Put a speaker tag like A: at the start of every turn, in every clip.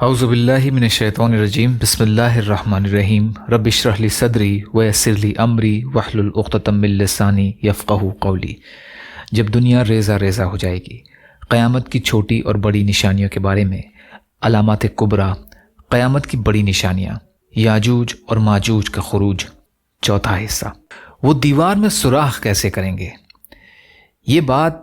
A: اعوذ باللہ من الشیطان الرجیم بسم اللہ الرحمن الرحیم رب اشرح لی صدری ویسر لی امری واحلل عقدۃ من لسانی یفقہوا قولی۔ جب دنیا ریزہ ریزہ ہو جائے گی، قیامت کی چھوٹی اور بڑی نشانیوں کے بارے میں علامات کبریٰ، قیامت کی بڑی نشانیاں، یاجوج اور ماجوج کا خروج، چوتھا حصہ۔ وہ دیوار میں سوراخ کیسے کریں گے؟ یہ بات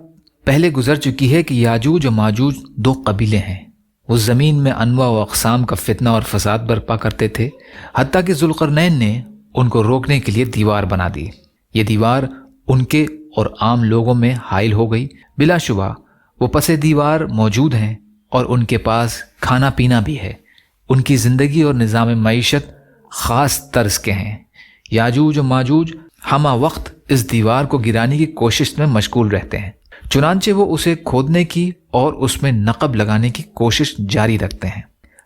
A: پہلے گزر چکی ہے کہ یاجوج اور ماجوج دو قبیلے ہیں۔ وہ زمین میں انواع و اقسام کا فتنہ اور فساد برپا کرتے تھے، حتیٰ کہ ذوالقرنین نے ان کو روکنے کے لیے دیوار بنا دی۔ یہ دیوار ان کے اور عام لوگوں میں حائل ہو گئی۔ بلا شبہ وہ پس دیوار موجود ہیں اور ان کے پاس کھانا پینا بھی ہے۔ ان کی زندگی اور نظام معیشت خاص طرز کے ہیں۔ یاجوج و ماجوج ہمہ وقت اس دیوار کو گرانے کی کوشش میں مشغول رہتے ہیں، چنانچہ وہ اسے کھودنے کی اور اس میں نقب لگانے کی کوشش جاری رکھتے ہیں۔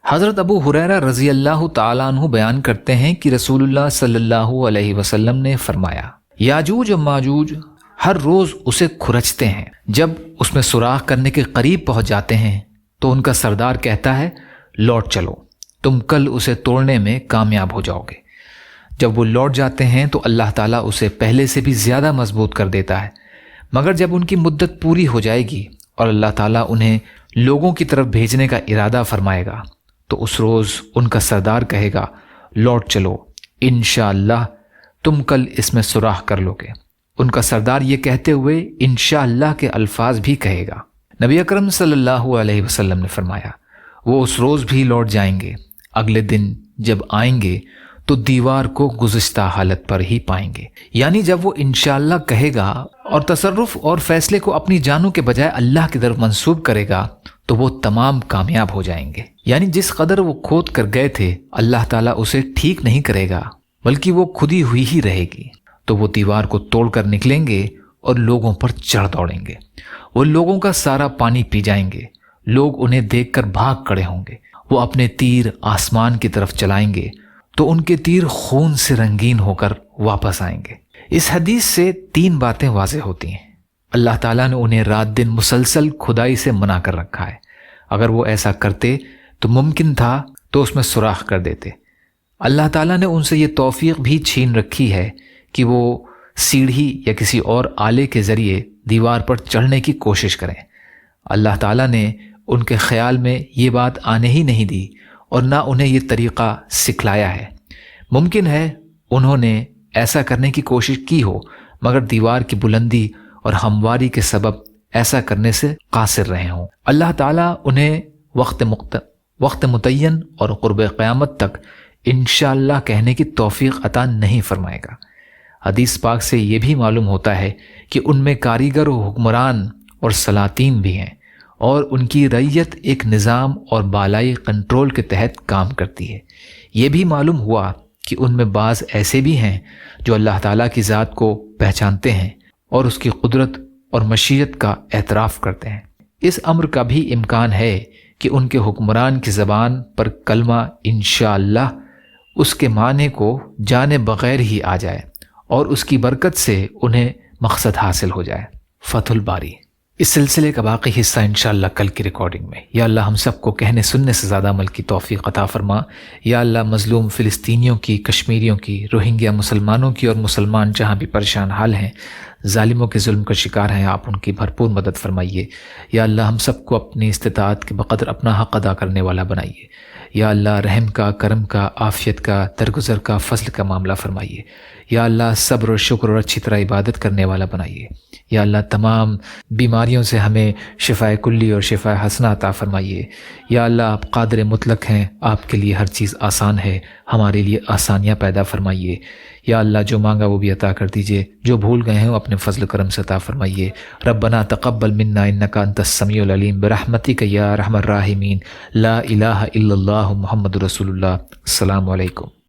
A: حضرت ابو ہریرہ رضی اللہ تعالیٰ عنہ بیان کرتے ہیں کہ رسول اللہ صلی اللہ علیہ وسلم نے فرمایا، یاجوج و ماجوج ہر روز اسے کھرچتے ہیں۔ جب اس میں سوراخ کرنے کے قریب پہنچ جاتے ہیں تو ان کا سردار کہتا ہے، لوٹ چلو، تم کل اسے توڑنے میں کامیاب ہو جاؤ گے۔ جب وہ لوٹ جاتے ہیں تو اللہ تعالیٰ اسے پہلے سے بھی زیادہ مضبوط کر دیتا ہے، مگر جب ان کی مدت پوری ہو جائے گی اور اللہ تعالیٰ انہیں لوگوں کی طرف بھیجنے کا ارادہ فرمائے گا تو اس روز ان کا سردار کہے گا، لوٹ چلو، انشاءاللہ تم کل اس میں سوراخ کر لو گے۔ ان کا سردار یہ کہتے ہوئے انشاءاللہ کے الفاظ بھی کہے گا۔ نبی اکرم صلی اللہ علیہ وسلم نے فرمایا، وہ اس روز بھی لوٹ جائیں گے، اگلے دن جب آئیں گے تو دیوار کو گزشتہ حالت پر ہی پائیں گے۔ یعنی جب وہ انشاءاللہ کہے گا اور تصرف اور فیصلے کو اپنی جانوں کے بجائے اللہ کی طرف منسوب کرے گا تو وہ تمام کامیاب ہو جائیں گے۔ یعنی جس قدر وہ کھود کر گئے تھے اللہ تعالیٰ اسے ٹھیک نہیں کرے گا، بلکہ وہ کھدی ہوئی ہی رہے گی۔ تو وہ دیوار کو توڑ کر نکلیں گے اور لوگوں پر چڑھ دوڑیں گے۔ وہ لوگوں کا سارا پانی پی جائیں گے، لوگ انہیں دیکھ کر بھاگ کھڑے ہوں گے۔ وہ اپنے تیر آسمان کی طرف چلائیں گے تو ان کے تیر خون سے رنگین ہو کر واپس آئیں گے۔ اس حدیث سے تین باتیں واضح ہوتی ہیں۔ اللہ تعالیٰ نے انہیں رات دن مسلسل کھدائی سے منع کر رکھا ہے۔ اگر وہ ایسا کرتے تو ممکن تھا تو اس میں سوراخ کر دیتے۔ اللہ تعالیٰ نے ان سے یہ توفیق بھی چھین رکھی ہے کہ وہ سیڑھی یا کسی اور آلے کے ذریعے دیوار پر چڑھنے کی کوشش کریں۔ اللہ تعالیٰ نے ان کے خیال میں یہ بات آنے ہی نہیں دی اور نہ انہیں یہ طریقہ سکھلایا ہے۔ ممکن ہے انہوں نے ایسا کرنے کی کوشش کی ہو، مگر دیوار کی بلندی اور ہمواری کے سبب ایسا کرنے سے قاصر رہے ہوں۔ اللہ تعالیٰ انہیں وقت متعین اور قرب قیامت تک انشاءاللہ کہنے کی توفیق عطا نہیں فرمائے گا۔ حدیث پاک سے یہ بھی معلوم ہوتا ہے کہ ان میں کاریگر و حکمران اور سلاطین بھی ہیں، اور ان کی رعیت ایک نظام اور بالائی کنٹرول کے تحت کام کرتی ہے۔ یہ بھی معلوم ہوا کہ ان میں بعض ایسے بھی ہیں جو اللہ تعالیٰ کی ذات کو پہچانتے ہیں اور اس کی قدرت اور مشیت کا اعتراف کرتے ہیں۔ اس امر کا بھی امکان ہے کہ ان کے حکمران کی زبان پر کلمہ انشاءاللہ اس کے معنی کو جانے بغیر ہی آ جائے اور اس کی برکت سے انہیں مقصد حاصل ہو جائے۔ فتح الباری۔ اس سلسلے کا باقی حصہ انشاءاللہ کل کی ریکارڈنگ میں۔ یا اللہ ہم سب کو کہنے سننے سے زیادہ عمل کی توفیق عطا فرما۔ یا اللہ مظلوم فلسطینیوں کی، کشمیریوں کی، روہنگیا مسلمانوں کی اور مسلمان جہاں بھی پریشان حال ہیں، ظالموں کے ظلم کا شکار ہیں، آپ ان کی بھرپور مدد فرمائیے۔ یا اللہ ہم سب کو اپنی استطاعت کے بقدر اپنا حق ادا کرنے والا بنائیے۔ یا اللہ رحم کا، کرم کا، عافیت کا، درگزر کا، فضل کا معاملہ فرمائیے۔ یا اللہ صبر اور شکر اور اچھی طرح عبادت کرنے والا بنائیے۔ یا اللہ تمام بیماریوں سے ہمیں شفائے کلی اور شفائے حسنہ عطا فرمائیے۔ یا اللہ آپ قادر مطلق ہیں، آپ کے لیے ہر چیز آسان ہے، ہمارے لیے آسانیاں پیدا فرمائیے۔ یا اللہ جو مانگا وہ بھی عطا کر دیجئے، جو بھول گئے ہیں وہ اپنے فضل کرم سے عطا فرمائیے۔ ربنا تقبل منا انک انت السمیع العلیم برحمتک یا ارحم الراحمین۔ لا الہ الا اللہ محمد رسول اللہ۔ السلام علیکم۔